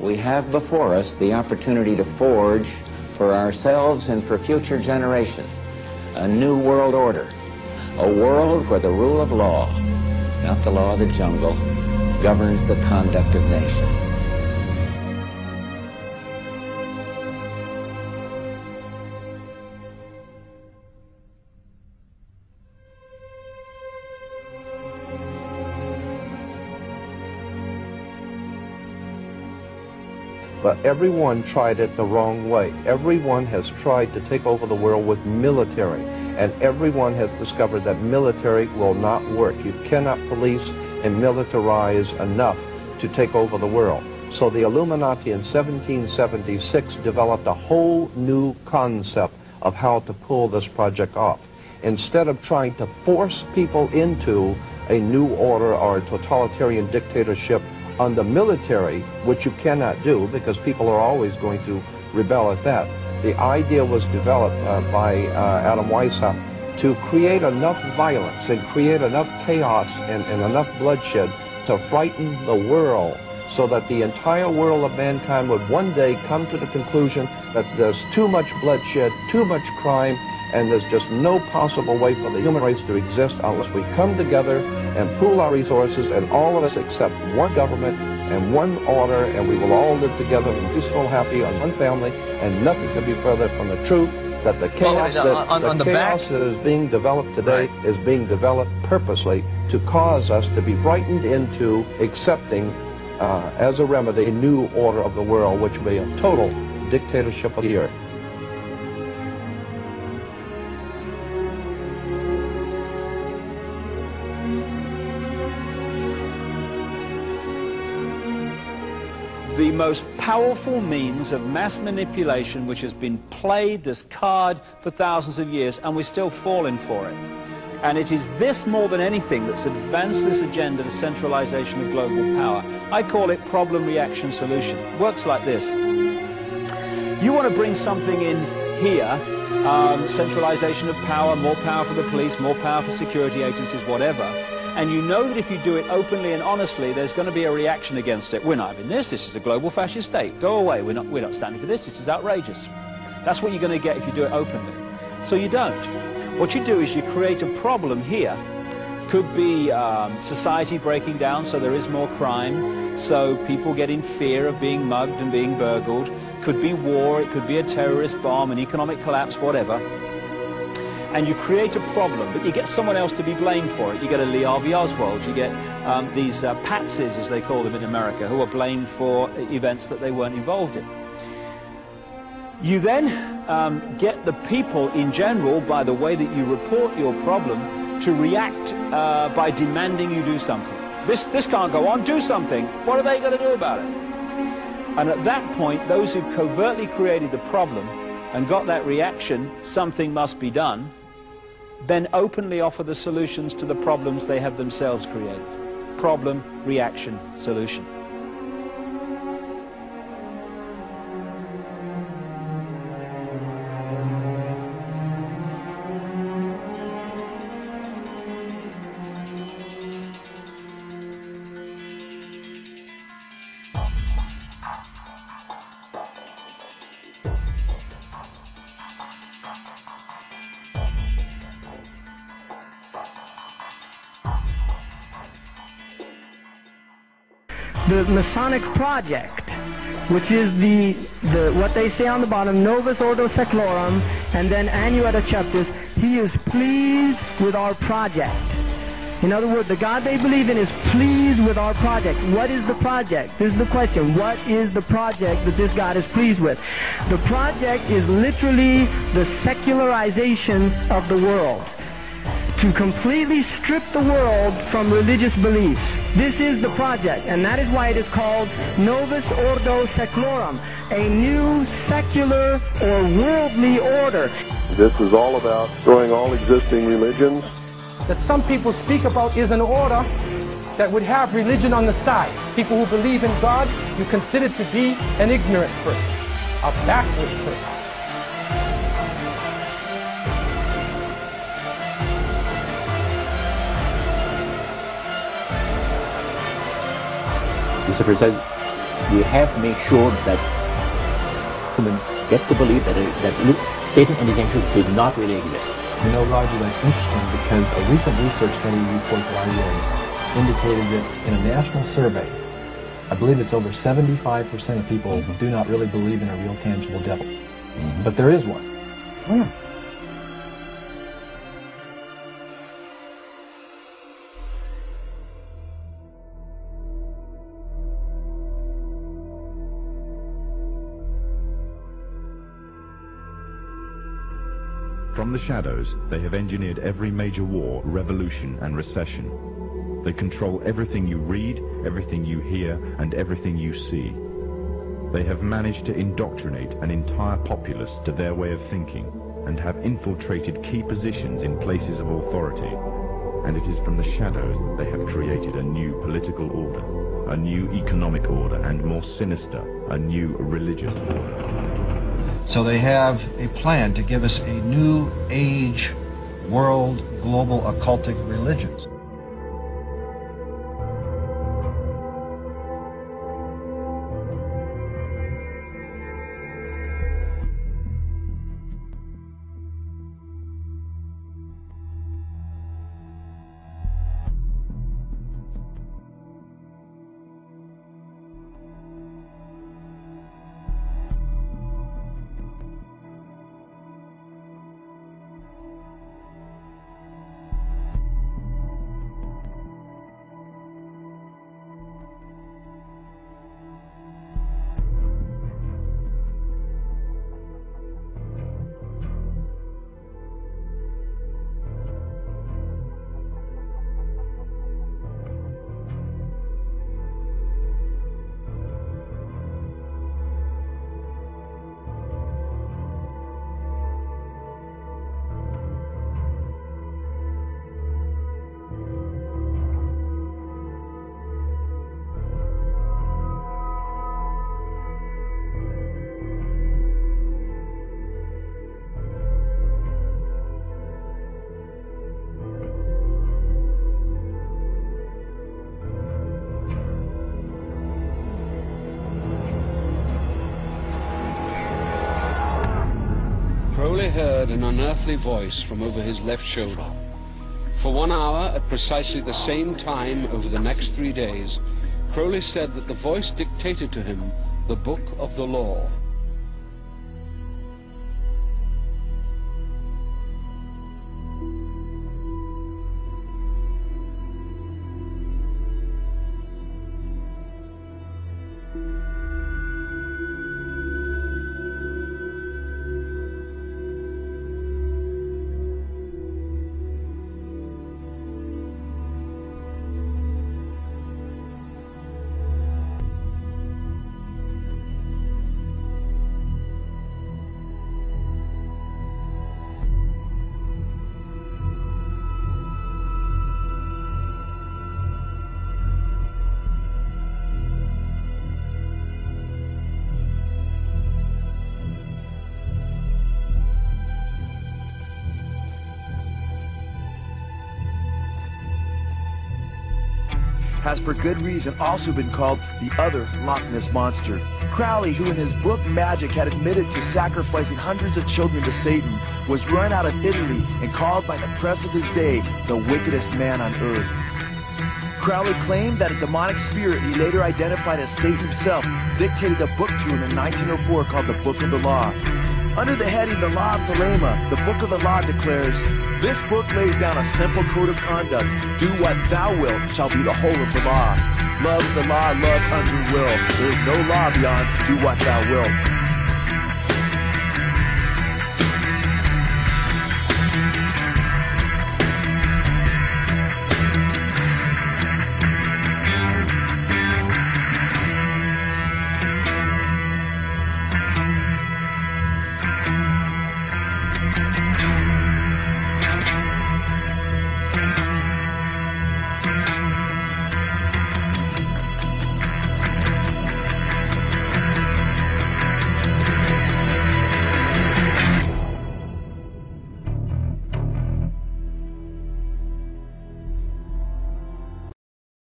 we have before us the opportunity to forge for ourselves and for future generations a new world order, a world where the rule of law, not the law of the jungle, governs the conduct of nations. But everyone tried it the wrong way. Everyone has tried to take over the world with military, and everyone has discovered that military will not work. You cannot police and militarize enough to take over the world. So the Illuminati in 1776 developed a whole new concept of how to pull this project off. Instead of trying to force people into a new order or a totalitarian dictatorship on the military, which you cannot do because people are always going to rebel at that. The idea was developed by Adam Weishaupt to create enough violence and create enough chaos and enough bloodshed to frighten the world so that the entire world of mankind would one day come to the conclusion that there's too much bloodshed, too much crime, and there's just no possible way for the human race to exist unless we come together and pool our resources, and all of us accept one government and one order, and we will all live together in peaceful, happy, on one family, and nothing could be further from the truth that the chaos, that is being developed today is being developed purposely to cause us to be frightened into accepting as a remedy a new order of the world, which will be a total dictatorship of the earth. The most powerful means of mass manipulation which has been played this card for thousands of years, and we're still falling for it. And it is this more than anything that's advanced this agenda to centralization of global power. I call it problem, reaction, solution. It works like this. You want to bring something in here, centralization of power, more power for the police, more power for security agencies, whatever. And you know that if you do it openly and honestly, there's going to be a reaction against it. We're not having this. This is a global fascist state. Go away. We're not standing for this. This is outrageous. That's what you're going to get if you do it openly. So you don't. What you do is you create a problem here. Could be society breaking down, so there is more crime, so people get in fear of being mugged and being burgled. Could be war. It could be a terrorist bomb, an economic collapse, whatever. And you create a problem, but you get someone else to be blamed for it. You get a Lee Harvey Oswald, you get these patsies, as they call them in America, who are blamed for events that they weren't involved in. You then get the people in general, by the way that you report your problem, to react by demanding you do something. This can't go on, do something. What are they going to do about it? And at that point, those who've covertly created the problem and got that reaction, something must be done, then openly offer the solutions to the problems they have themselves created. Problem, reaction, solution. The Masonic project, which is what they say on the bottom, Novus Ordo Seclorum, and then Annuetta Chapters, he is pleased with our project. In other words, the God they believe in is pleased with our project. What is the project? This is the question. What is the project that this God is pleased with? The project is literally the secularization of the world, to completely strip the world from religious beliefs. This is the project, and that is why it is called Novus Ordo Seclorum, a new secular or worldly order. This is all about destroying all existing religions. That some people speak about is an order that would have religion on the side. People who believe in God, you consider to be an ignorant person, a backward person. Lucifer says, We have to make sure that humans get to believe that Satan and his angels did not really exist. You know, Roger, that's interesting because a recent research study report that I read indicated that in a national survey, I believe it's over 75% of people do not really believe in a real tangible devil. But there is one. Oh, yeah. From the shadows, they have engineered every major war, revolution, and recession. They control everything you read, everything you hear, and everything you see. They have managed to indoctrinate an entire populace to their way of thinking, and have infiltrated key positions in places of authority. And it is from the shadows that they have created a new political order, a new economic order, and more sinister, a new religious order. So they have a plan to give us a new age, world, global occultic religions. Crowley heard an unearthly voice from over his left shoulder. For 1 hour, at precisely the same time over the next 3 days, Crowley said that the voice dictated to him the book of the law. Has for good reason also been called the other Loch Ness Monster. Crowley, who in his book Magic had admitted to sacrificing hundreds of children to Satan, was run out of Italy and called by the press of his day the wickedest man on earth. Crowley claimed that a demonic spirit he later identified as Satan himself dictated a book to him in 1904 called the Book of the Law. Under the heading The Law of Thelema, the Book of the Law declares, "This book lays down a simple code of conduct. Do what thou wilt shall be the whole of the law. Love is the law, love unto will. There is no law beyond do what thou wilt."